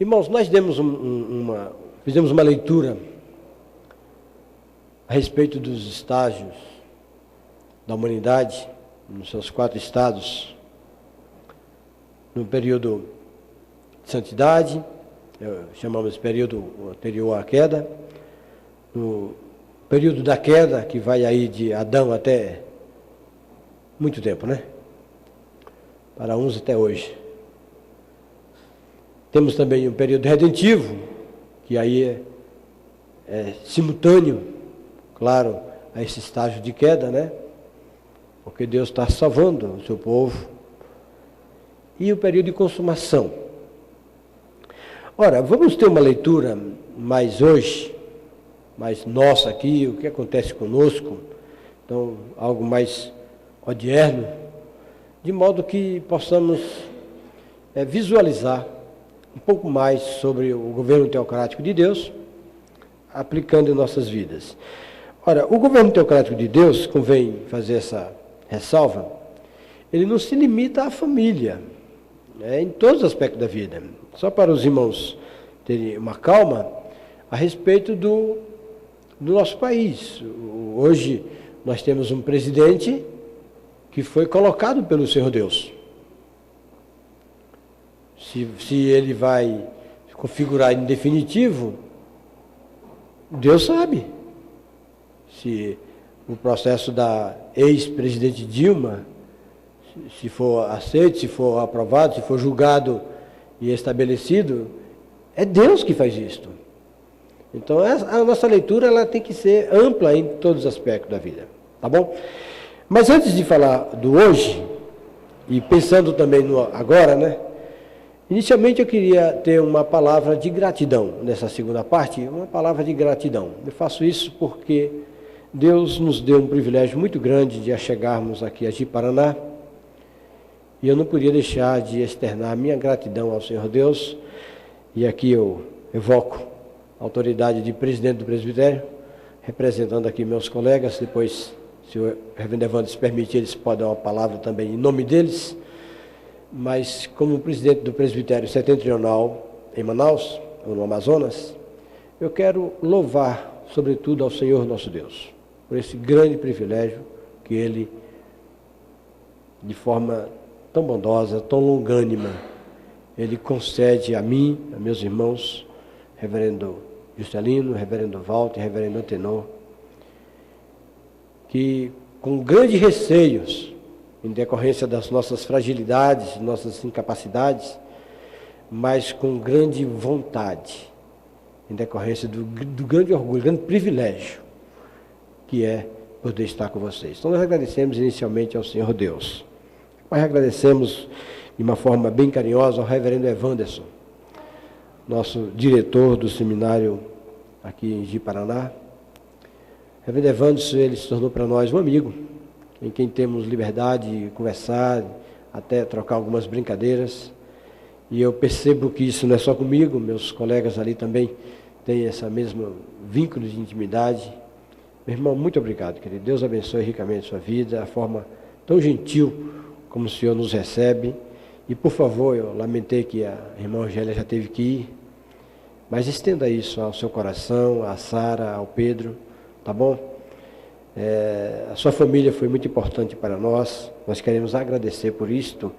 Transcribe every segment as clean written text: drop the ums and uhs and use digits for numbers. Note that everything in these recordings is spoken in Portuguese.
Irmãos, nós fizemos uma leitura a respeito dos estágios da humanidade, nos seus 4 estados, no período de santidade, chamamos de período anterior à queda, no período da queda, que vai aí de Adão até muito tempo, né? Para uns até hoje. Temos também um período redentivo, que aí é simultâneo, claro, a esse estágio de queda, né? Porque Deus está salvando o seu povo. E o período de consumação. Ora, vamos ter uma leitura mais hoje, mais nossa aqui, o que acontece conosco, então algo mais odierno, de modo que possamos visualizar um pouco mais sobre o governo teocrático de Deus, aplicando em nossas vidas. Ora, o governo teocrático de Deus, convém fazer essa ressalva, ele não se limita à família, em todos os aspectos da vida. Só para os irmãos terem uma calma a respeito do nosso país. Hoje nós temos um presidente que foi colocado pelo Senhor Deus. Se ele vai configurar em definitivo, Deus sabe. Se o processo da ex-presidente Dilma, se for aceito, se for aprovado, se for julgado e estabelecido, é Deus que faz isto. Então, a nossa leitura ela tem que ser ampla em todos os aspectos da vida, tá bom? Mas antes de falar do hoje, e pensando também no agora, né? Inicialmente eu queria ter uma palavra de gratidão, nessa segunda parte, uma palavra de gratidão. Eu faço isso porque Deus nos deu um privilégio muito grande de chegarmos aqui a Ji-Paraná, e eu não podia deixar de externar minha gratidão ao Senhor Deus, e aqui eu evoco a autoridade de presidente do presbitério, representando aqui meus colegas. Depois, se o reverendo Evandro se permitir, eles podem dar uma palavra também em nome deles, mas como presidente do presbitério setentrional em Manaus, ou no Amazonas, eu quero louvar, sobretudo, ao Senhor nosso Deus, por esse grande privilégio que Ele, de forma tão bondosa, tão longânima, Ele concede a mim, a meus irmãos, reverendo Juscelino, reverendo Walter, reverendo Antenor, que com grandes receios, em decorrência das nossas fragilidades, nossas incapacidades, mas com grande vontade, em decorrência do grande orgulho, grande privilégio, que é poder estar com vocês. Então nós agradecemos inicialmente ao Senhor Deus, mas agradecemos de uma forma bem carinhosa ao reverendo Evanderson, nosso diretor do seminário aqui em Ji-Paraná. Reverendo Evanderson, ele se tornou para nós um amigo, em quem temos liberdade de conversar, até trocar algumas brincadeiras. E eu percebo que isso não é só comigo, meus colegas ali também têm esse mesmo vínculo de intimidade. Meu irmão, muito obrigado, querido. Deus abençoe ricamente a sua vida, a forma tão gentil como o Senhor nos recebe. E, por favor, eu lamentei que a irmã Angélia já teve que ir, mas estenda isso ao seu coração, a Sara, ao Pedro, tá bom? A sua família foi muito importante para nós queremos agradecer por isto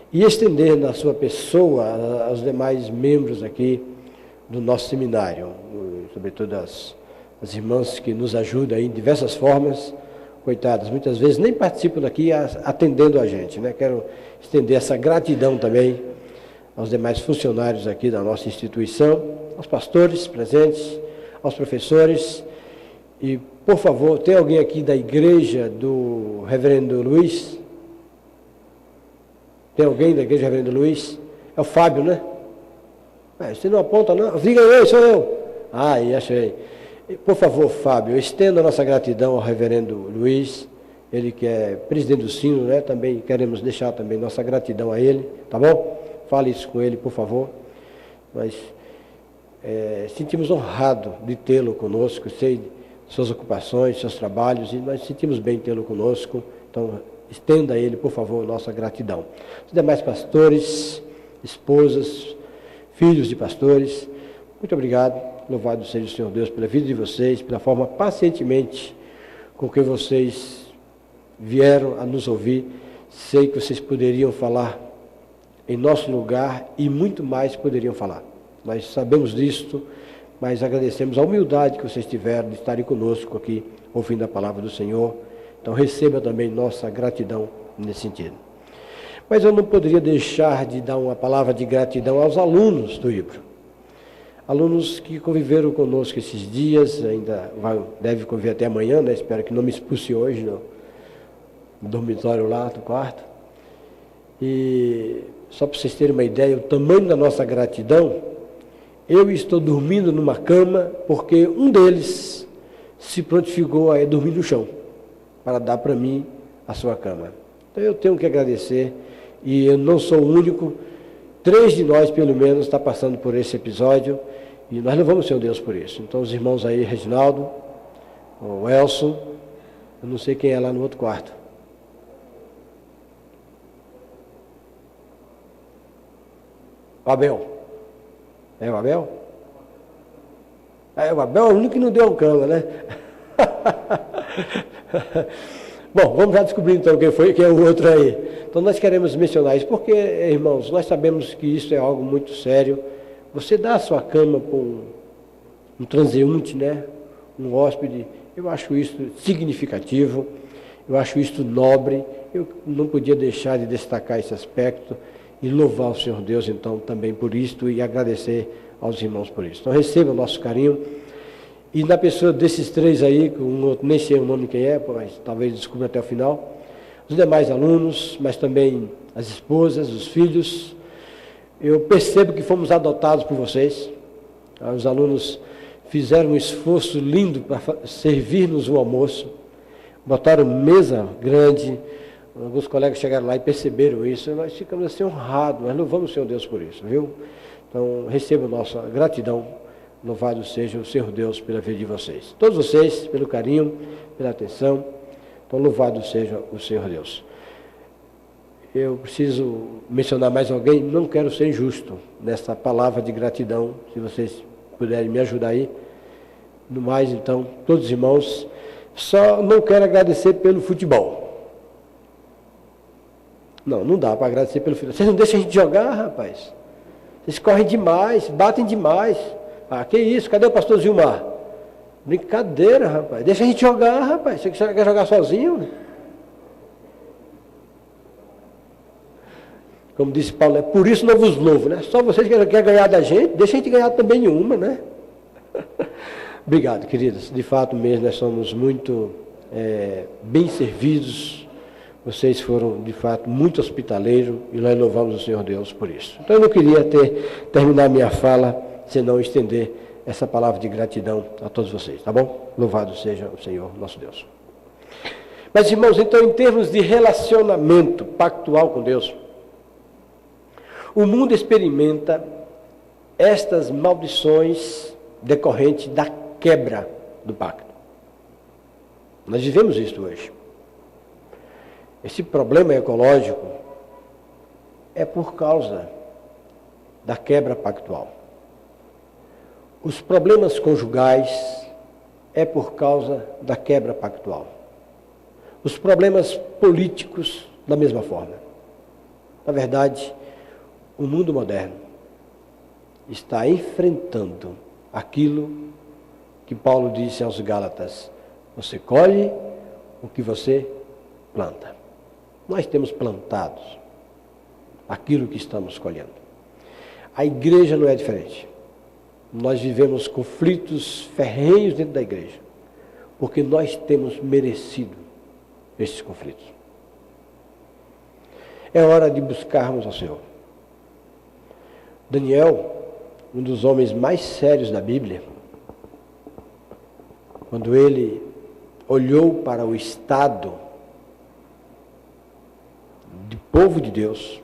e estender na sua pessoa aos demais membros aqui do nosso seminário, sobretudo as irmãs que nos ajudam aí em diversas formas, coitadas, muitas vezes nem participam daqui atendendo a gente, né? Quero estender essa gratidão também aos demais funcionários aqui da nossa instituição, aos pastores presentes, aos professores. E, por favor, tem alguém aqui da igreja do reverendo Luiz? Tem alguém da igreja do reverendo Luiz? É o Fábio, né? Você não aponta, não? Diga aí, sou eu. E achei. Por favor, Fábio, estenda a nossa gratidão ao reverendo Luiz, ele que é presidente do Sino, né? Também queremos deixar também nossa gratidão a ele, tá bom? Fale isso com ele, por favor. Nós sentimos honrado de tê-lo conosco, sei suas ocupações, seus trabalhos, e nós sentimos bem tê-lo conosco. Então, estenda a ele, por favor, nossa gratidão. Os demais pastores, esposas, filhos de pastores. Muito obrigado, louvado seja o Senhor Deus pela vida de vocês, pela forma pacientemente com que vocês vieram a nos ouvir. Sei que vocês poderiam falar em nosso lugar e muito mais poderiam falar. Nós sabemos disto, mas agradecemos a humildade que vocês tiveram de estarem conosco aqui, ouvindo a palavra do Senhor. Então receba também nossa gratidão nesse sentido. Mas eu não poderia deixar de dar uma palavra de gratidão aos alunos do IBRO. Alunos que conviveram conosco esses dias, ainda deve conviver até amanhã, né? Espero que não me expulse hoje no dormitório lá do quarto. E só para vocês terem uma ideia, o tamanho da nossa gratidão, eu estou dormindo numa cama porque um deles se prontificou a dormir no chão, para dar para mim a sua cama. Então eu tenho que agradecer, e eu não sou o único, 3 de nós pelo menos está passando por esse episódio, e nós louvamos o Senhor Deus por isso. Então os irmãos aí, Reginaldo, o Elson, eu não sei quem é lá no outro quarto. O Abel. É o Abel? O Abel é o único que não deu cama, né? Bom, vamos já descobrir então quem é o outro aí. Então nós queremos mencionar isso, porque, irmãos, nós sabemos que isso é algo muito sério. Você dá a sua cama para um transeunte, né? Um hóspede, eu acho isso significativo, eu acho isso nobre, eu não podia deixar de destacar esse aspecto e louvar o Senhor Deus, então, também por isto e agradecer aos irmãos por isso. Então receba o nosso carinho. E na pessoa desses 3 aí, um outro, nem sei o nome de quem é, mas talvez descubra até o final, os demais alunos, mas também as esposas, os filhos, eu percebo que fomos adotados por vocês. Os alunos fizeram um esforço lindo para servir-nos o almoço, botaram mesa grande, alguns colegas chegaram lá e perceberam isso, e nós ficamos assim honrados, nós louvamos o Senhor Deus por isso, viu? Então receba nossa gratidão. Louvado seja o Senhor Deus pela vida de vocês. Todos vocês, pelo carinho, pela atenção. Então, louvado seja o Senhor Deus. Eu preciso mencionar mais alguém. Não quero ser injusto nessa palavra de gratidão. Se vocês puderem me ajudar aí. No mais, então, todos os irmãos. Só não quero agradecer pelo futebol. Não dá para agradecer pelo futebol. Vocês não deixam a gente jogar, rapaz. Vocês correm demais, batem demais. Ah, que isso? Cadê o pastor Zilmar? Brincadeira, rapaz. Deixa a gente jogar, rapaz. Você quer jogar sozinho? Como disse Paulo, é por isso não vos louvo, né? Só vocês que querem ganhar da gente, deixa a gente ganhar também uma, né? Obrigado, queridos. De fato mesmo, nós somos muito bem servidos. Vocês foram, de fato, muito hospitaleiros e nós louvamos o Senhor Deus por isso. Então eu não queria terminar minha fala senão estender essa palavra de gratidão a todos vocês, tá bom? Louvado seja o Senhor, nosso Deus. Mas, irmãos, então, em termos de relacionamento pactual com Deus, o mundo experimenta estas maldições decorrentes da quebra do pacto. Nós vivemos isso hoje. Esse problema ecológico é por causa da quebra pactual. Os problemas conjugais é por causa da quebra pactual. Os problemas políticos, da mesma forma. Na verdade, o mundo moderno está enfrentando aquilo que Paulo disse aos Gálatas: você colhe o que você planta. Nós temos plantado aquilo que estamos colhendo. A igreja não é diferente. Nós vivemos conflitos ferrenhos dentro da igreja, porque nós temos merecido esses conflitos. É hora de buscarmos ao Senhor. Daniel, um dos homens mais sérios da Bíblia, quando ele olhou para o estado do povo de Deus,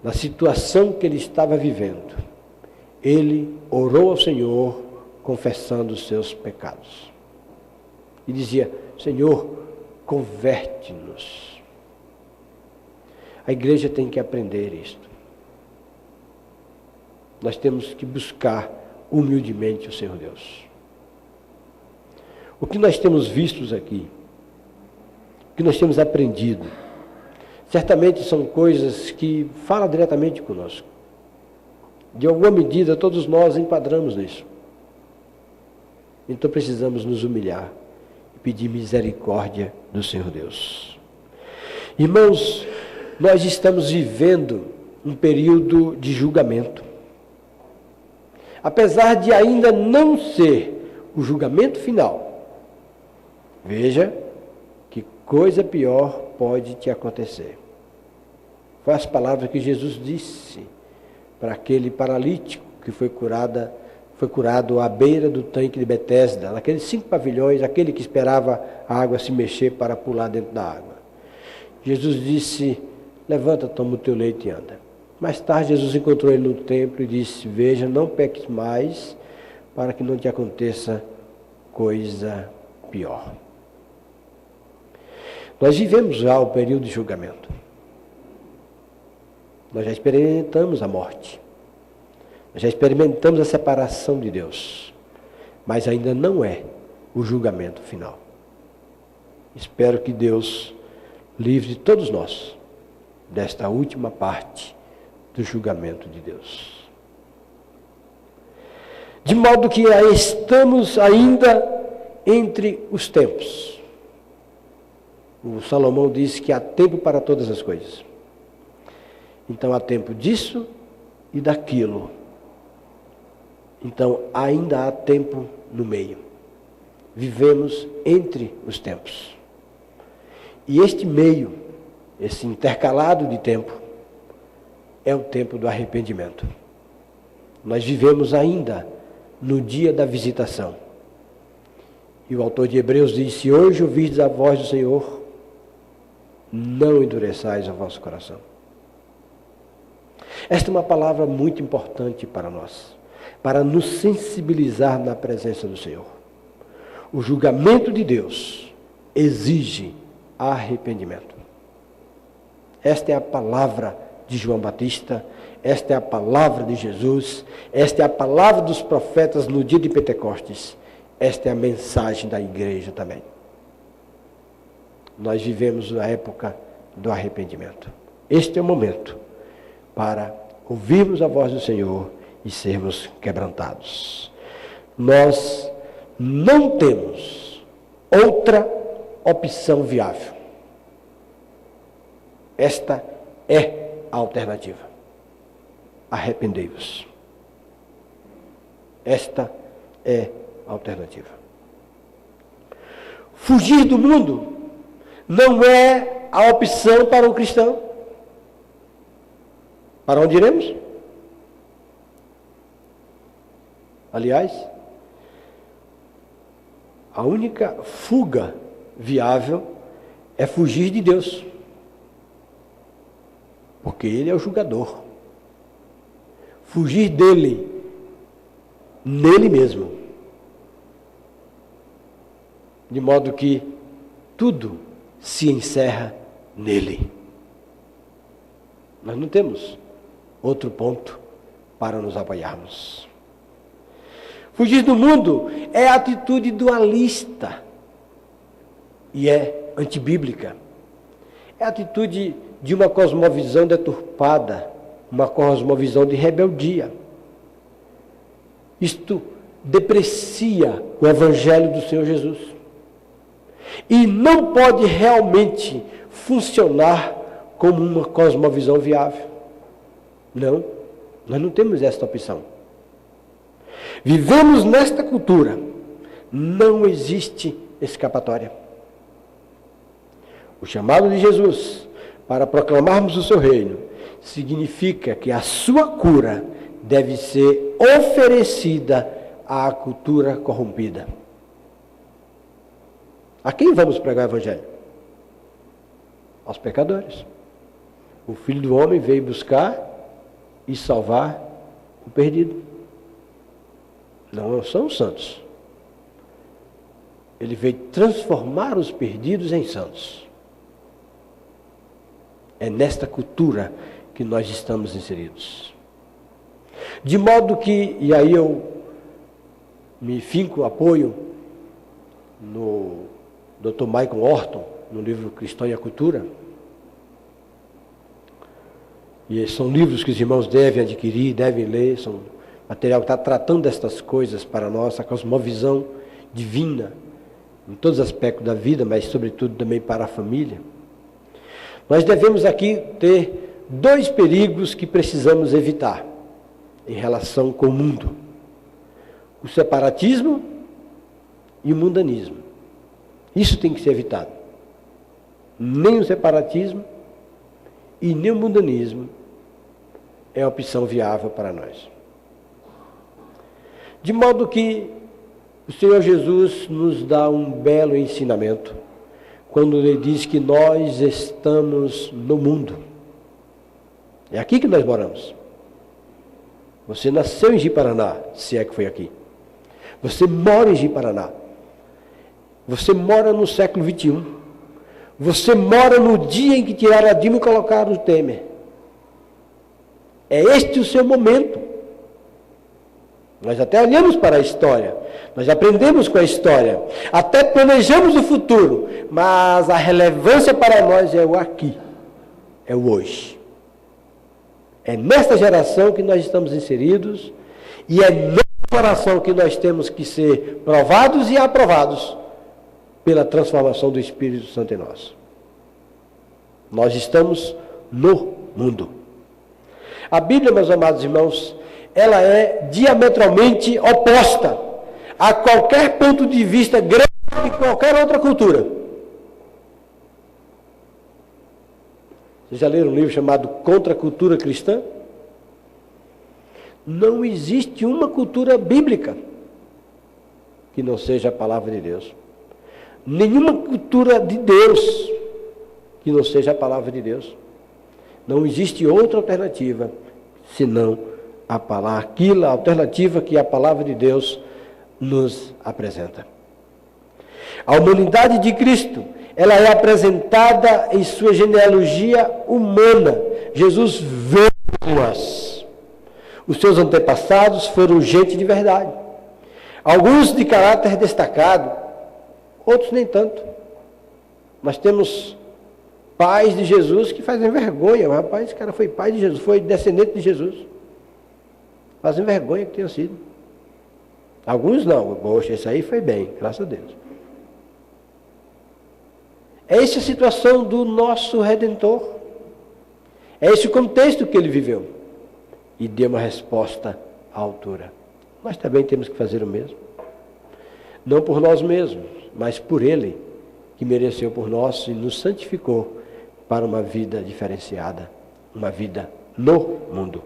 na situação que ele estava vivendo, ele orou ao Senhor, confessando os seus pecados. E dizia: Senhor, converte-nos. A igreja tem que aprender isto. nós temos que buscar humildemente o Senhor Deus. O que nós temos vistos aqui, o que nós temos aprendido, certamente são coisas que falam diretamente conosco. De alguma medida, todos nós enquadramos nisso. Então precisamos nos humilhar e pedir misericórdia do Senhor Deus. Irmãos, nós estamos vivendo um período de julgamento. Apesar de ainda não ser o julgamento final, veja que coisa pior pode te acontecer. Foi as palavras que Jesus disse para aquele paralítico que foi curado à beira do tanque de Betesda, naqueles 5 pavilhões, aquele que esperava a água se mexer para pular dentro da água. Jesus disse: levanta, toma o teu leito e anda. Mais tarde, Jesus encontrou ele no templo e disse: veja, não peques mais, para que não te aconteça coisa pior. Nós vivemos já o período de julgamento. Nós já experimentamos a morte. Nós já experimentamos a separação de Deus. Mas ainda não é o julgamento final. Espero que Deus livre todos nós desta última parte do julgamento de Deus. De modo que estamos ainda entre os tempos. O Salomão disse que há tempo para todas as coisas. Então há tempo disso e daquilo. Então ainda há tempo no meio. Vivemos entre os tempos. E este meio, esse intercalado de tempo, é o tempo do arrependimento. Nós vivemos ainda no dia da visitação. E o autor de Hebreus diz: se hoje ouvirdes a voz do Senhor, não endureçais o vosso coração. Esta é uma palavra muito importante para nós, para nos sensibilizar na presença do Senhor. O julgamento de Deus exige arrependimento. Esta é a palavra de João Batista, esta é a palavra de Jesus, esta é a palavra dos profetas no dia de Pentecostes, esta é a mensagem da igreja também. Nós vivemos a época do arrependimento. Este é o momento para ouvirmos a voz do Senhor e sermos quebrantados. Nós não temos outra opção viável. Esta é a alternativa. Arrependei-vos. Esta é a alternativa. Fugir do mundo não é a opção para o cristão. Para onde iremos? Aliás, a única fuga viável é fugir de Deus. Porque Ele é o julgador. Fugir dele, nele mesmo. De modo que tudo se encerra nele. Nós não temos outro ponto para nos apoiarmos. Fugir do mundo é a atitude dualista e é antibíblica. É a atitude de uma cosmovisão deturpada, uma cosmovisão de rebeldia. Isto deprecia o Evangelho do Senhor Jesus. E não pode realmente funcionar como uma cosmovisão viável. Não, nós não temos esta opção. Vivemos nesta cultura, não existe escapatória. O chamado de Jesus para proclamarmos o seu reino significa que a sua cura deve ser oferecida à cultura corrompida. A quem vamos pregar o Evangelho? Aos pecadores. O Filho do Homem veio buscar e salvar o perdido. Não são os santos. Ele veio transformar os perdidos em santos. É nesta cultura que nós estamos inseridos. De modo que, e aí eu me finco, apoio no Dr. Michael Horton, no livro Cristão e a Cultura. E são livros que os irmãos devem adquirir, devem ler, são material que está tratando destas coisas para nós, a cosmovisão divina, em todos os aspectos da vida, mas sobretudo também para a família. Nós devemos aqui ter dois perigos que precisamos evitar em relação com o mundo: o separatismo e o mundanismo. Isso tem que ser evitado. Nem o separatismo e nem o mundanismo é opção viável para nós. De modo que o Senhor Jesus nos dá um belo ensinamento quando Ele diz que nós estamos no mundo. É aqui que nós moramos. Você nasceu em Ji-Paraná, se é que foi aqui. Você mora em Ji-Paraná. Você mora no século XXI. Você mora no dia em que tiraram a Dilma e colocaram o Temer. É este o seu momento. Nós até olhamos para a história, nós aprendemos com a história, até planejamos o futuro, mas a relevância para nós é o aqui, é o hoje. É nesta geração que nós estamos inseridos e é nessa geração que nós temos que ser provados e aprovados pela transformação do Espírito Santo em nós. Nós estamos no mundo. A Bíblia, meus amados irmãos, ela é diametralmente oposta a qualquer ponto de vista grego e qualquer outra cultura. Vocês já leram um livro chamado Contra a Cultura Cristã? Não existe uma cultura bíblica que não seja a palavra de Deus. Nenhuma cultura de Deus que não seja a palavra de Deus. Não existe outra alternativa senão a palavra, aquela alternativa que a palavra de Deus nos apresenta. A humanidade de Cristo, ela é apresentada em sua genealogia humana. Jesus veio por nós. Os seus antepassados foram gente de verdade. Alguns de caráter destacado, outros nem tanto. Nós temos pais de Jesus que fazem vergonha. Rapaz, esse cara foi pai de Jesus, foi descendente de Jesus. Fazem vergonha que tenha sido. Alguns não. Poxa, esse aí foi bem, graças a Deus. É essa a situação do nosso Redentor. É esse o contexto que ele viveu. E deu uma resposta à altura. Nós também temos que fazer o mesmo. Não por nós mesmos, mas por ele, que mereceu por nós e nos santificou para uma vida diferenciada, uma vida no mundo.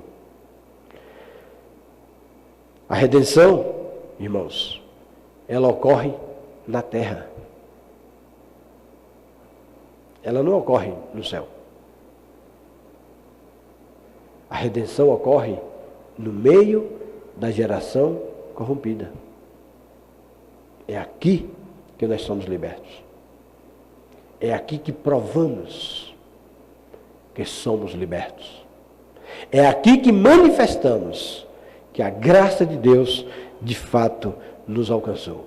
A redenção, irmãos, ela ocorre na terra. Ela não ocorre no céu. A redenção ocorre no meio da geração corrompida. É aqui que nós somos libertos. É aqui que provamos que somos libertos. É aqui que manifestamos que a graça de Deus, de fato, nos alcançou.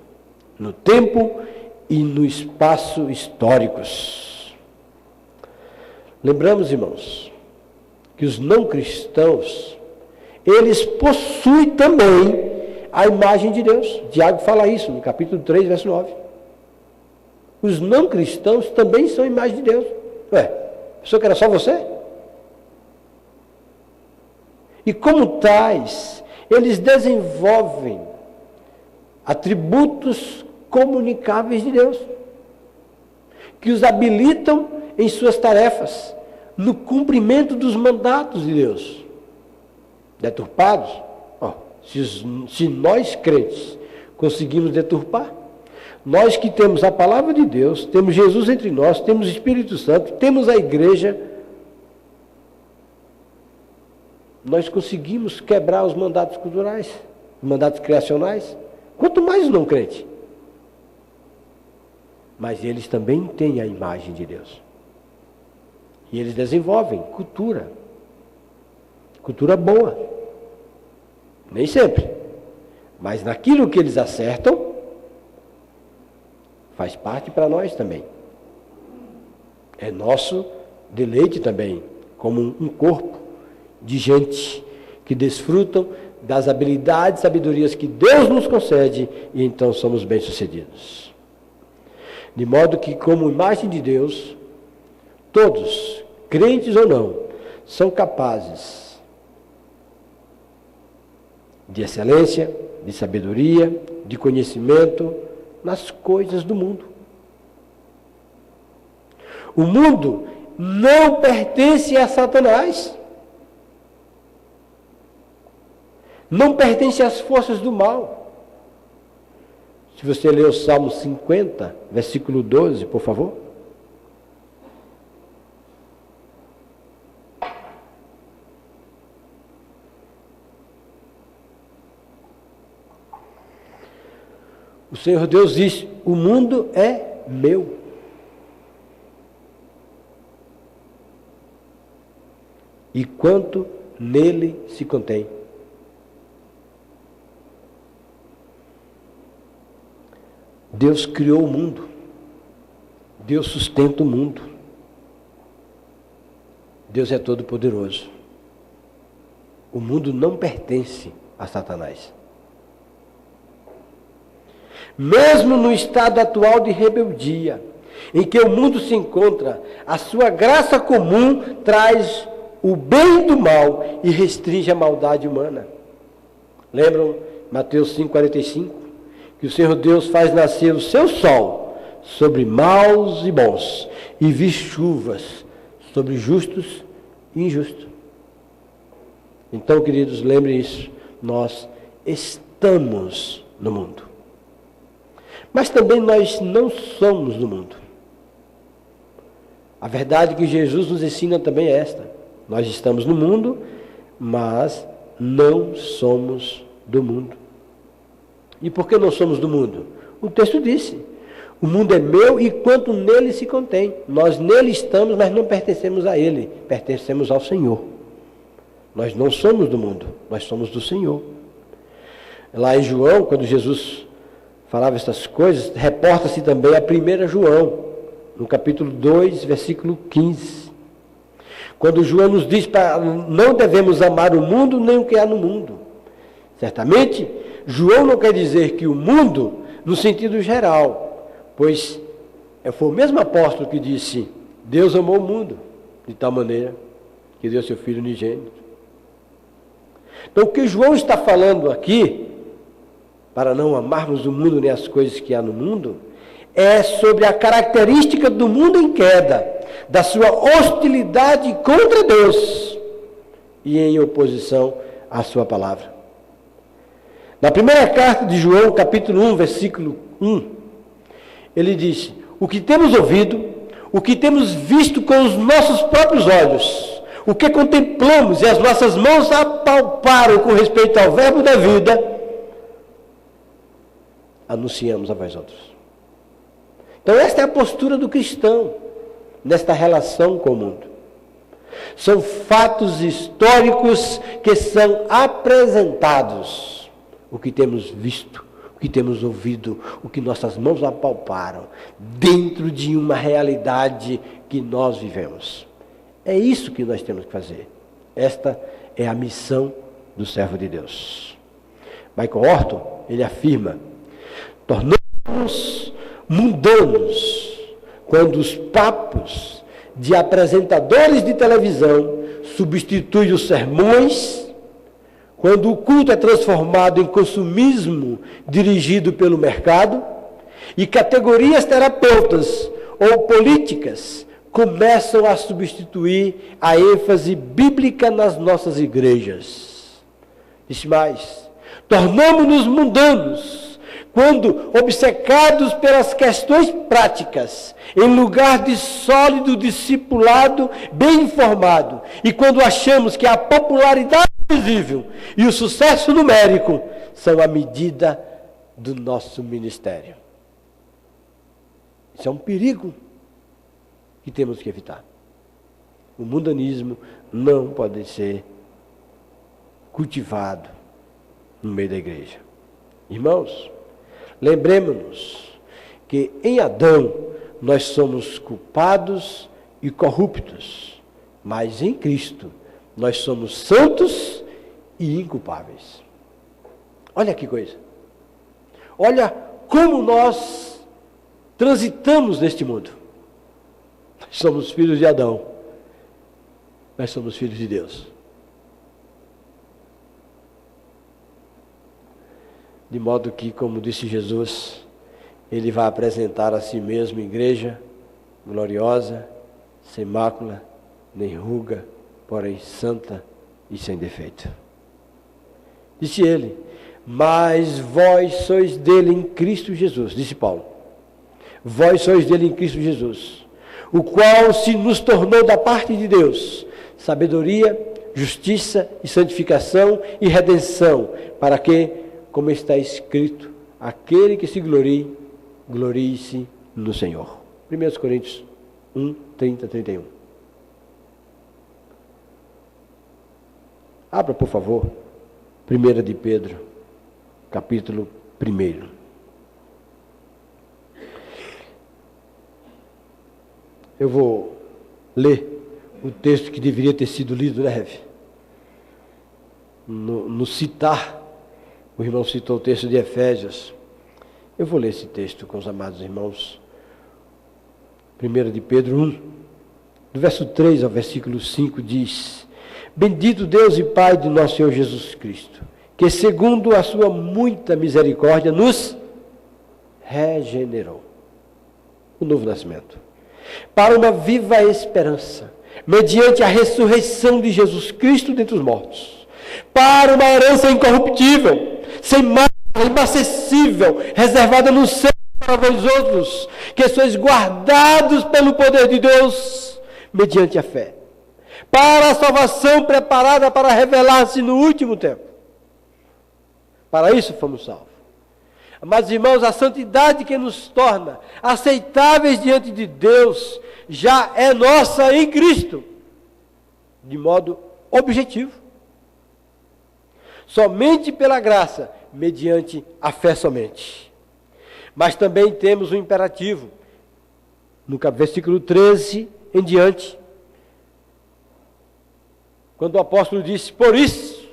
No tempo e no espaço históricos. Lembramos, irmãos, que os não cristãos, eles possuem também a imagem de Deus. Tiago fala isso no capítulo 3, verso 9. Os não cristãos também são a imagem de Deus. Ué, pensou que era só você? E como tais, eles desenvolvem atributos comunicáveis de Deus, que os habilitam em suas tarefas, no cumprimento dos mandatos de Deus. Deturpados? Se nós crentes conseguimos deturpar, nós que temos a palavra de Deus, temos Jesus entre nós, temos o Espírito Santo, temos a igreja, nós conseguimos quebrar os mandatos culturais, os mandatos criacionais, quanto mais os não crentes. Mas eles também têm a imagem de Deus. E eles desenvolvem cultura boa. Nem sempre. Mas naquilo que eles acertam, faz parte para nós também. É nosso deleite também, como um corpo de gente que desfrutam das habilidades e sabedorias que Deus nos concede, e então somos bem-sucedidos. De modo que, como imagem de Deus, todos, crentes ou não, são capazes de excelência, de sabedoria, de conhecimento nas coisas do mundo. O mundo não pertence a Satanás. Não pertence às forças do mal. Se você ler o Salmo 50, versículo 12, por favor. O Senhor Deus diz: o mundo é meu. E quanto nele se contém. Deus criou o mundo. Deus sustenta o mundo. Deus é todo-poderoso. O mundo não pertence a Satanás. Mesmo no estado atual de rebeldia, em que o mundo se encontra, a sua graça comum traz o bem do mal e restringe a maldade humana. Lembram Mateus 5,45? Que o Senhor Deus faz nascer o seu sol sobre maus e bons, e vir chuvas sobre justos e injustos. Então, queridos, lembrem isso. Nós estamos no mundo. Mas também nós não somos do mundo. A verdade que Jesus nos ensina também é esta. Nós estamos no mundo, mas não somos do mundo. E por que não somos do mundo? O texto disse: o mundo é meu e quanto nele se contém. Nós nele estamos, mas não pertencemos a ele. Pertencemos ao Senhor. Nós não somos do mundo, nós somos do Senhor. Lá em João, quando Jesus falava essas coisas, reporta-se também a 1 João, no capítulo 2, versículo 15. Quando João nos diz para não devemos amar o mundo nem o que há no mundo. Certamente, João não quer dizer que o mundo, no sentido geral, pois foi o mesmo apóstolo que disse: Deus amou o mundo de tal maneira que deu seu Filho unigênito. Então, o que João está falando aqui, para não amarmos o mundo nem as coisas que há no mundo, é sobre a característica do mundo em queda, da sua hostilidade contra Deus e em oposição à sua palavra. Na primeira carta de João, capítulo 1, versículo 1, ele diz: o que temos ouvido, o que temos visto com os nossos próprios olhos, o que contemplamos e as nossas mãos apalparam com respeito ao verbo da vida, anunciamos a vós outros. Então esta é a postura do cristão nesta relação com o mundo. São fatos históricos que são apresentados. O que temos visto, o que temos ouvido, o que nossas mãos apalparam, dentro de uma realidade que nós vivemos. É isso que nós temos que fazer. Esta é a missão do servo de Deus. Michael Horton, ele afirma: tornamos mundanos quando os papos de apresentadores de televisão substituem os sermões, quando o culto é transformado em consumismo dirigido pelo mercado e categorias terapeutas ou políticas começam a substituir a ênfase bíblica nas nossas igrejas. Diz mais: tornamos-nos mundanos quando, obcecados pelas questões práticas, em lugar de sólido discipulado bem informado, e quando achamos que a popularidade visível e o sucesso numérico são a medida do nosso ministério. Isso é um perigo que temos que evitar. O mundanismo não pode ser cultivado no meio da igreja. Irmãos, lembremos-nos que em Adão nós somos culpados e corruptos, mas em Cristo nós somos santos e inculpáveis. Olha que coisa. Olha como nós transitamos neste mundo. Nós somos filhos de Adão. Nós somos filhos de Deus. De modo que, como disse Jesus, Ele vai apresentar a si mesmo igreja gloriosa, sem mácula, nem ruga, porém santa e sem defeito. Disse Ele: mas vós sois dele em Cristo Jesus, disse Paulo. Vós sois dele em Cristo Jesus, o qual se nos tornou da parte de Deus sabedoria, justiça e santificação e redenção, para que, como está escrito, aquele que se glorie, glorie-se no Senhor. 1 Coríntios 1, 30, 31. Abra, por favor, 1 de Pedro, capítulo 1. Eu vou ler o texto que deveria ter sido lido, né, Rev? No citar, o irmão citou o texto de Efésios. Eu vou ler esse texto com os amados irmãos. 1 de Pedro 1, do verso 3 ao versículo 5 diz: bendito Deus e Pai de nosso Senhor Jesus Cristo, que segundo a sua muita misericórdia nos regenerou, o novo nascimento, para uma viva esperança, mediante a ressurreição de Jesus Cristo dentre os mortos, para uma herança incorruptível, sem mácula, inacessível, reservada no céu para vós outros, que sois guardados pelo poder de Deus, mediante a fé, para a salvação preparada para revelar-se no último tempo. Para isso fomos salvos. Amados irmãos, a santidade que nos torna aceitáveis diante de Deus já é nossa em Cristo, de modo objetivo. Somente pela graça, mediante a fé somente. Mas também temos um imperativo, no versículo 13 em diante, quando o apóstolo disse: por isso,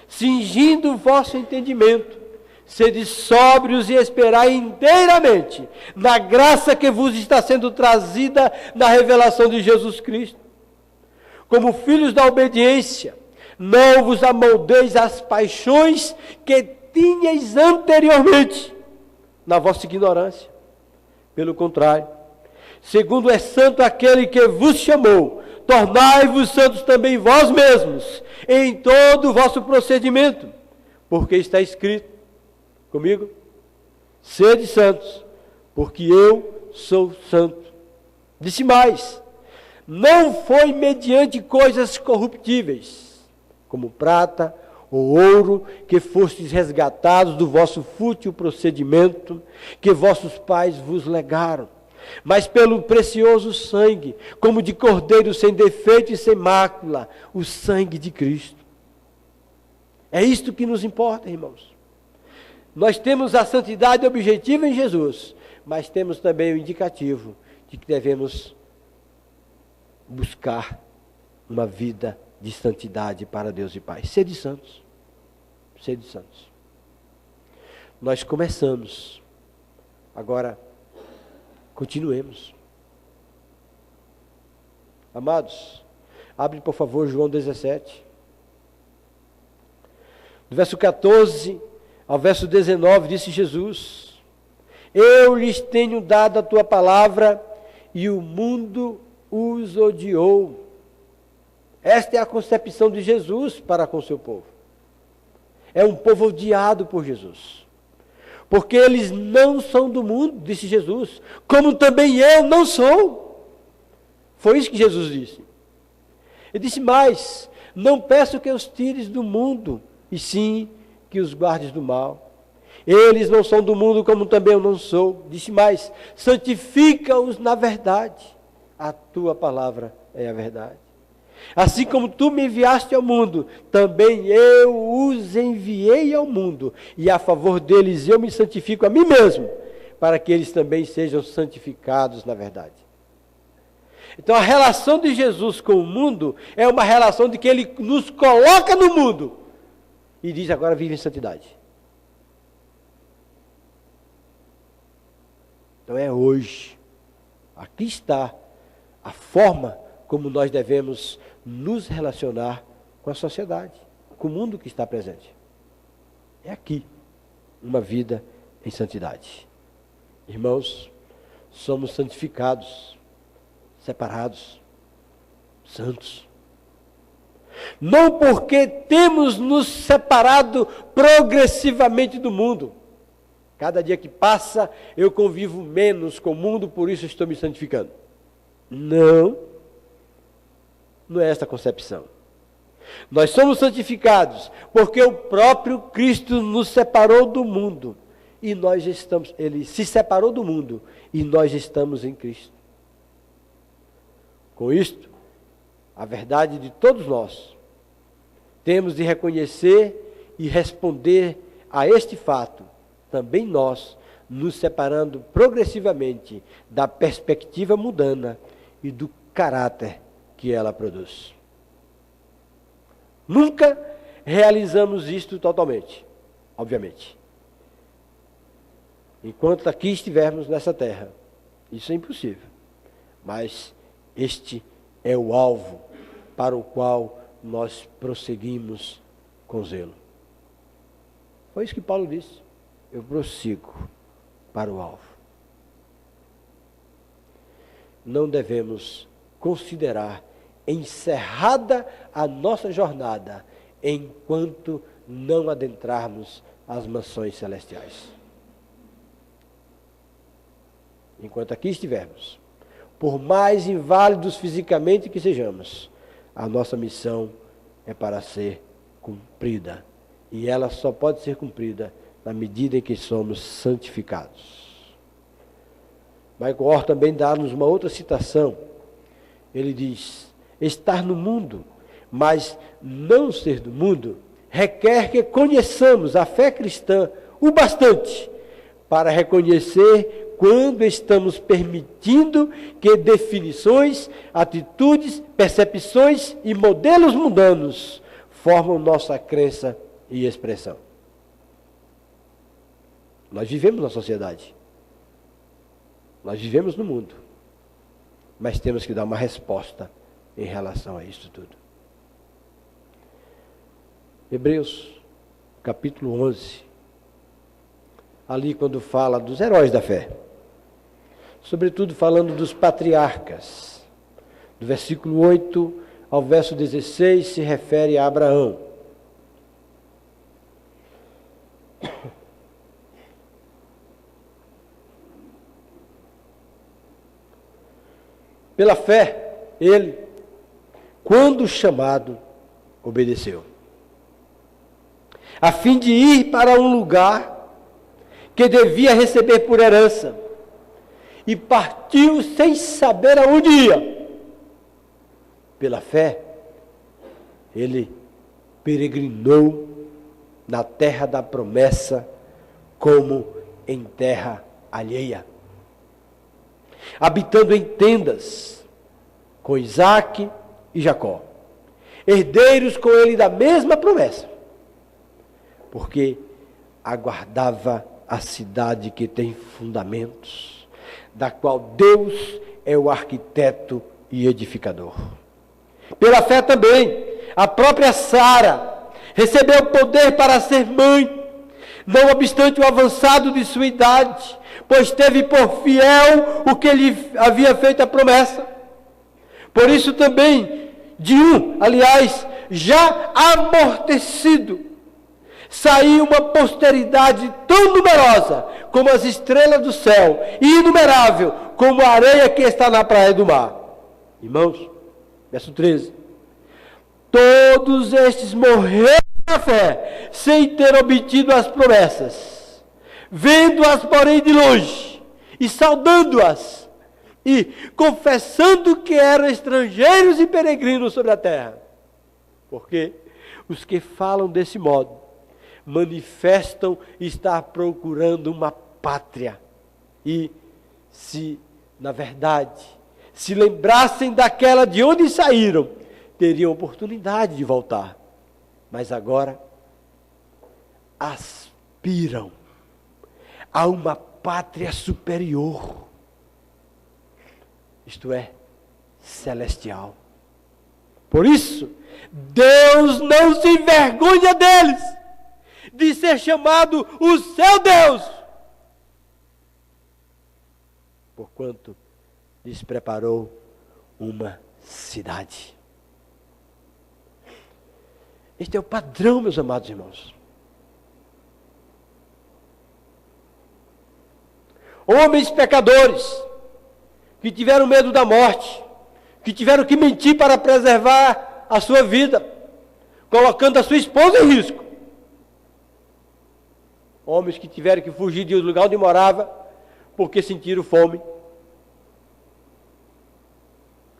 cingindo o vosso entendimento, sede sóbrios e esperai inteiramente na graça que vos está sendo trazida na revelação de Jesus Cristo. Como filhos da obediência, não vos amoldeis às paixões que tinhais anteriormente, na vossa ignorância. Pelo contrário, segundo é santo aquele que vos chamou, tornai-vos santos também vós mesmos, em todo o vosso procedimento, porque está escrito, comigo, sede santos, porque eu sou santo. Disse mais: não foi mediante coisas corruptíveis, como prata ou ouro, que fostes resgatados do vosso fútil procedimento, que vossos pais vos legaram, mas pelo precioso sangue, como de cordeiro sem defeito e sem mácula, o sangue de Cristo. É isto que nos importa, irmãos. Nós temos a santidade objetiva em Jesus, mas temos também o indicativo de que devemos buscar uma vida de santidade para Deus e Pai. Sede santos. Sede santos. Nós começamos. Agora, continuemos. Amados, abre por favor João 17. Do verso 14 ao verso 19, disse Jesus: eu lhes tenho dado a tua palavra e o mundo os odiou. Esta é a concepção de Jesus para com o seu povo. É um povo odiado por Jesus. Porque eles não são do mundo, disse Jesus, como também eu não sou. Foi isso que Jesus disse. Ele disse mais: não peço que os tires do mundo, e sim que os guardes do mal. Eles não são do mundo, como também eu não sou. Disse mais: santifica-os na verdade. A tua palavra é a verdade. Assim como tu me enviaste ao mundo, também eu os enviei ao mundo. E a favor deles eu me santifico a mim mesmo, para que eles também sejam santificados na verdade. Então a relação de Jesus com o mundo é uma relação de que ele nos coloca no mundo e diz: agora vive em santidade. Então é hoje. Aqui está a forma como nós devemos nos relacionar com a sociedade, com o mundo que está presente. É aqui uma vida em santidade. Irmãos, somos santificados, separados, santos. Não porque temos nos separado progressivamente do mundo. Cada dia que passa, eu convivo menos com o mundo, por isso estou me santificando. Não é esta a concepção. Nós somos santificados porque o próprio Cristo nos separou do mundo. E nós estamos, ele se separou do mundo e nós estamos em Cristo. Com isto, a verdade de todos nós, temos de reconhecer e responder a este fato, também nós, nos separando progressivamente da perspectiva mundana e do caráter que ela produz. Nunca realizamos isto totalmente, obviamente. Enquanto aqui estivermos nessa terra, isso é impossível. Mas este é o alvo para o qual nós prosseguimos com zelo. Foi isso que Paulo disse. Eu prossigo para o alvo. Não devemos considerar encerrada a nossa jornada enquanto não adentrarmos as mansões celestiais. Enquanto aqui estivermos, por mais inválidos fisicamente que sejamos, a nossa missão é para ser cumprida. E ela só pode ser cumprida na medida em que somos santificados. Michael Orr também dá-nos uma outra citação. Ele diz: estar no mundo, mas não ser do mundo, requer que conheçamos a fé cristã o bastante para reconhecer quando estamos permitindo que definições, atitudes, percepções e modelos mundanos formam nossa crença e expressão. Nós vivemos na sociedade. Nós vivemos no mundo. Mas temos que dar uma resposta em relação a isso tudo. Hebreus, capítulo 11. Ali quando fala dos heróis da fé. Sobretudo falando dos patriarcas. Do versículo 8 ao verso 16 se refere a Abraão. Pela fé, ele, quando chamado, obedeceu, a fim de ir para um lugar que devia receber por herança, e partiu sem saber aonde ia. Pela fé, ele peregrinou na terra da promessa, como em terra alheia, habitando em tendas com Isaque e Jacó, herdeiros com ele da mesma promessa, porque aguardava a cidade que tem fundamentos, da qual Deus é o arquiteto e edificador. Pela fé também, a própria Sara recebeu poder para ser mãe, não obstante o avançado de sua idade, pois teve por fiel o que lhe havia feito a promessa. Por isso também, aliás, já amortecido, saiu uma posteridade tão numerosa como as estrelas do céu, e inumerável como a areia que está na praia do mar. Irmãos, verso 13. Todos estes morreram na fé, sem ter obtido as promessas, vendo-as, porém, de longe, e saudando-as, e confessando que eram estrangeiros e peregrinos sobre a terra. Porque os que falam desse modo manifestam estar procurando uma pátria. E se, na verdade, se lembrassem daquela de onde saíram, teriam oportunidade de voltar. Mas agora aspiram a uma pátria superior, isto é, celestial. Por isso, Deus não se envergonha deles, de ser chamado o seu Deus, porquanto lhes preparou uma cidade. Este é o padrão, meus amados irmãos. Homens pecadores, que tiveram medo da morte, que tiveram que mentir para preservar a sua vida, colocando a sua esposa em risco. Homens que tiveram que fugir do lugar onde morava, porque sentiram fome.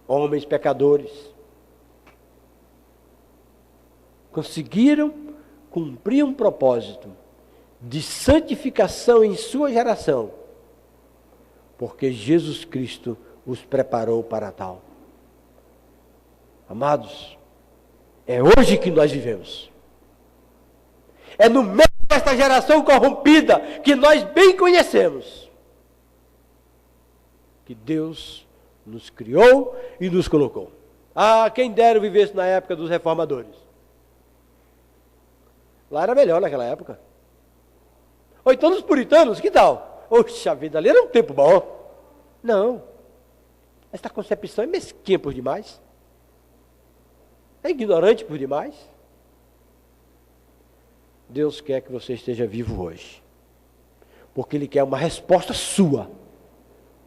Homens pecadores, conseguiram cumprir um propósito de santificação em sua geração, porque Jesus Cristo os preparou para tal. Amados, é hoje que nós vivemos. É no meio desta geração corrompida, que nós bem conhecemos, que Deus nos criou e nos colocou. Ah, quem dera vivesse na época dos reformadores. Lá era melhor naquela época. Ou então os puritanos, que tal? Oxa vida, ali era um tempo bom. Não. Esta concepção é mesquinha por demais. É ignorante por demais. Deus quer que você esteja vivo hoje, porque Ele quer uma resposta sua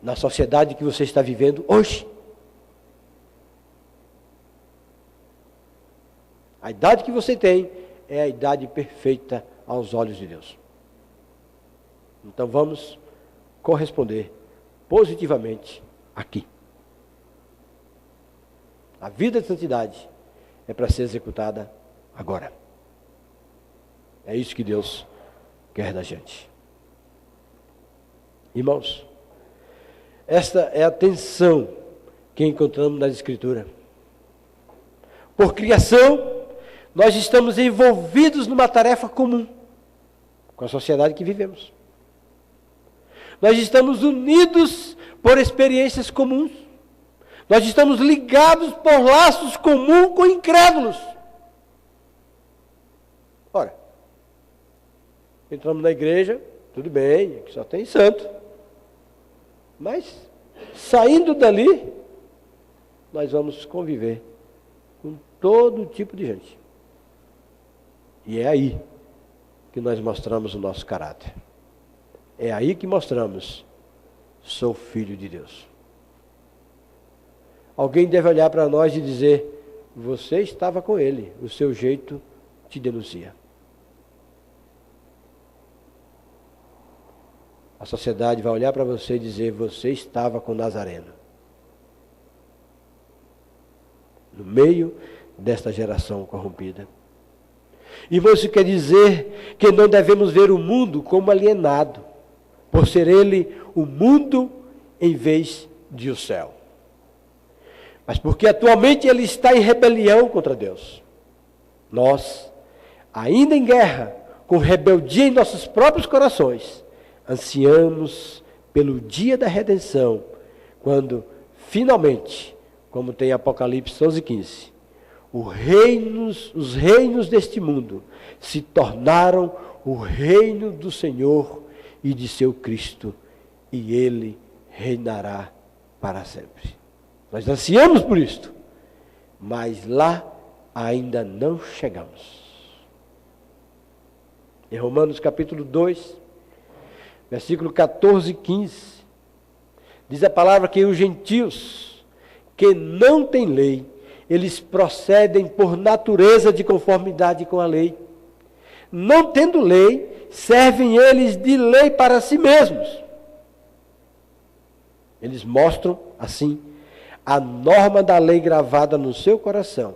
na sociedade que você está vivendo hoje. A idade que você tem é a idade perfeita aos olhos de Deus. Então vamos corresponder positivamente aqui. A vida de santidade é para ser executada agora. É isso que Deus quer da gente. Irmãos, esta é a tensão que encontramos na Escritura. Por criação, nós estamos envolvidos numa tarefa comum com a sociedade que vivemos. Nós estamos unidos por experiências comuns. Nós estamos ligados por laços comuns com incrédulos. Ora, entramos na igreja, tudo bem, aqui só tem santo. Mas, saindo dali, nós vamos conviver com todo tipo de gente. E é aí que nós mostramos o nosso caráter. É aí que mostramos, sou filho de Deus. Alguém deve olhar para nós e dizer, você estava com ele, o seu jeito te denuncia. A sociedade vai olhar para você e dizer, você estava com Nazareno. No meio desta geração corrompida. E isso quer dizer que não devemos ver o mundo como alienado, por ser ele o mundo em vez de o céu. Mas porque atualmente ele está em rebelião contra Deus. Nós, ainda em guerra, com rebeldia em nossos próprios corações, ansiamos pelo dia da redenção, quando finalmente, como tem Apocalipse 11:15, os reinos deste mundo se tornaram o reino do Senhor e de seu Cristo, e ele reinará para sempre. Nós ansiamos por isto, mas lá ainda não chegamos. Em Romanos capítulo 2, versículo 14 e 15, diz a palavra que os gentios que não têm lei, eles procedem por natureza de conformidade com a lei. Não tendo lei, servem eles de lei para si mesmos. Eles mostram, assim, a norma da lei gravada no seu coração,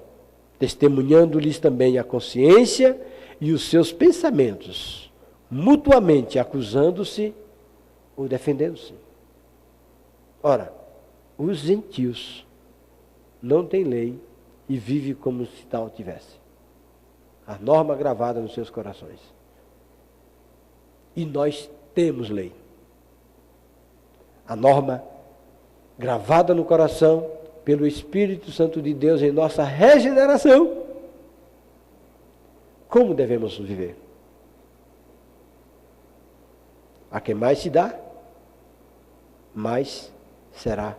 testemunhando-lhes também a consciência e os seus pensamentos, mutuamente acusando-se ou defendendo-se. Ora, os gentios não têm lei e vivem como se tal tivesse. A norma gravada nos seus corações. E nós temos lei. A norma gravada no coração pelo Espírito Santo de Deus em nossa regeneração. Como devemos viver? A quem mais se dá, mais será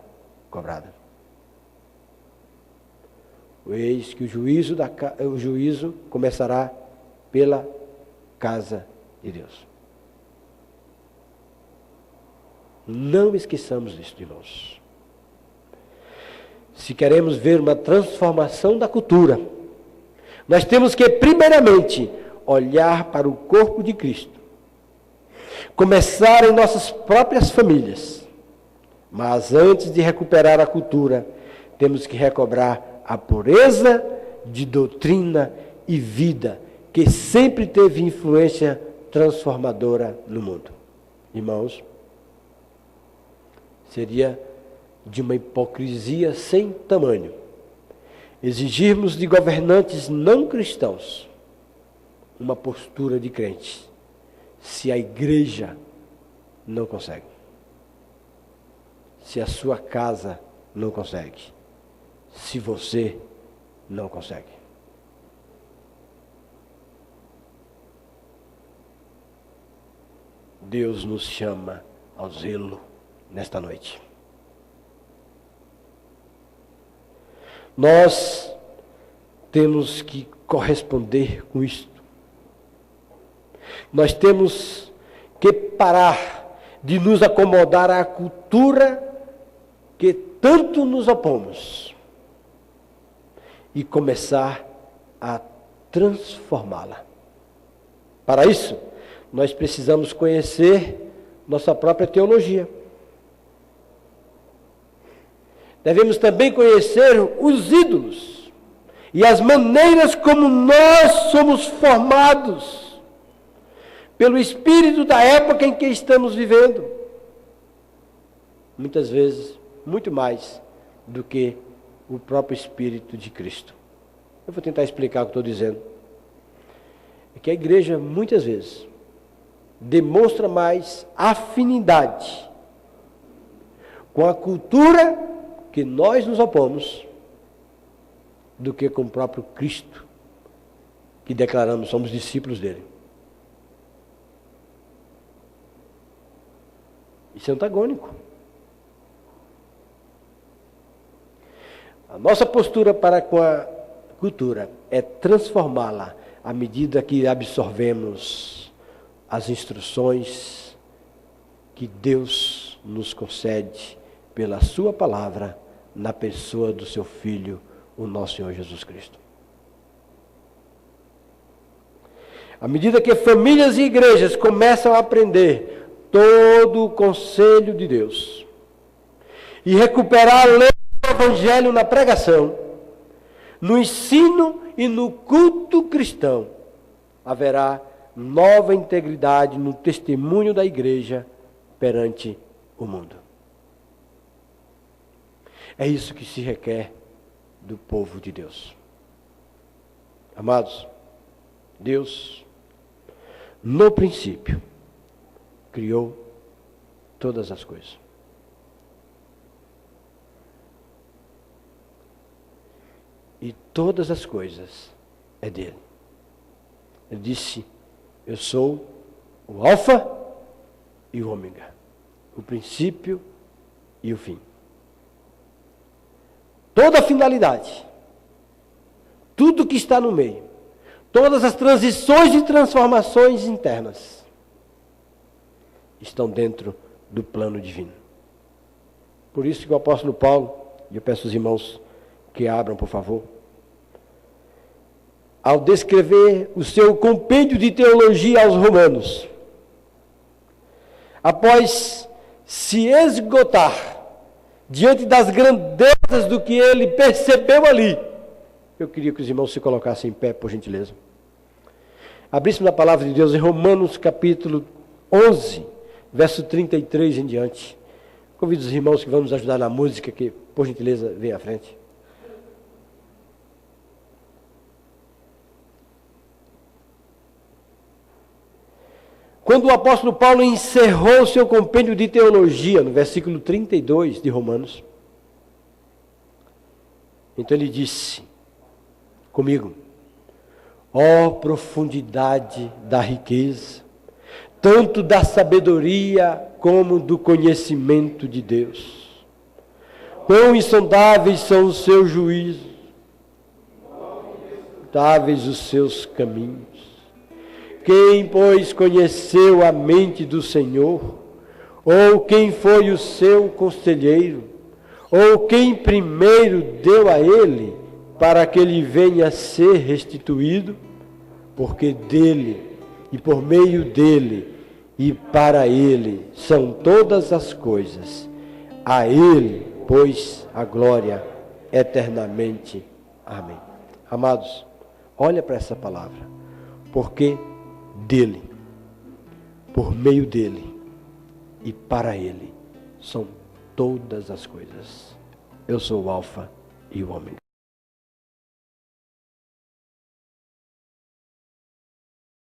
cobrada. Eis que o juízo começará pela casa de Deus. Não esqueçamos disso, irmãos. Se queremos ver uma transformação da cultura, nós temos que, primeiramente, olhar para o corpo de Cristo. Começar em nossas próprias famílias. Mas antes de recuperar a cultura, temos que recobrar a pureza de doutrina e vida, que sempre teve influência transformadora no mundo. Irmãos, seria de uma hipocrisia sem tamanho exigirmos de governantes não cristãos uma postura de crente, se a igreja não consegue, se a sua casa não consegue, se você não consegue. Deus nos chama ao zelo nesta noite. Nós temos que corresponder com isto. Nós temos que parar de nos acomodar à cultura que tanto nos opomos e começar a transformá-la. Para isso, nós precisamos conhecer nossa própria teologia. Devemos também conhecer os ídolos e as maneiras como nós somos formados pelo espírito da época em que estamos vivendo. Muitas vezes, muito mais do que o próprio Espírito de Cristo. Eu vou tentar explicar o que estou dizendo. É que a igreja, muitas vezes, demonstra mais afinidade com a cultura que nós nos opomos do que com o próprio Cristo, que declaramos somos discípulos dele. Isso é antagônico. A nossa postura para com a cultura é transformá-la à medida que absorvemos as instruções que Deus nos concede pela sua palavra na pessoa do seu Filho, o nosso Senhor Jesus Cristo. À medida que famílias e igrejas começam a aprender todo o conselho de Deus e recuperar a lei do Evangelho na pregação, no ensino e no culto cristão, haverá nova integridade no testemunho da igreja perante o mundo. É isso que se requer do povo de Deus. Amados, Deus, no princípio, criou todas as coisas. E todas as coisas é dele. Ele disse: eu sou o Alfa e o Ômega, o princípio e o fim. Toda a finalidade, tudo que está no meio, todas as transições e transformações internas estão dentro do plano divino. Por isso que o apóstolo Paulo, e eu peço aos irmãos que abram, por favor, ao descrever o seu compêndio de teologia aos Romanos, após se esgotar diante das grandezas do que ele percebeu ali. Eu queria que os irmãos se colocassem em pé, por gentileza. Abríssemos a palavra de Deus em Romanos capítulo 11, verso 33 em diante. Convido os irmãos que vão nos ajudar na música, que, por gentileza, venham à frente. Quando o apóstolo Paulo encerrou seu compêndio de teologia, no versículo 32 de Romanos, então ele disse comigo: ó profundidade da riqueza, tanto da sabedoria como do conhecimento de Deus. Quão insondáveis são os seus juízos, insondáveis os seus caminhos. Quem, pois, conheceu a mente do Senhor? Ou quem foi o seu conselheiro? Ou quem primeiro deu a ele, para que ele venha a ser restituído? Porque dele, e por meio dele, e para ele, são todas as coisas. A ele, pois, a glória eternamente. Amém. Amados, olha para essa palavra. Porque dele, por meio dele e para ele são todas as coisas. Eu sou o Alfa e o Ômega.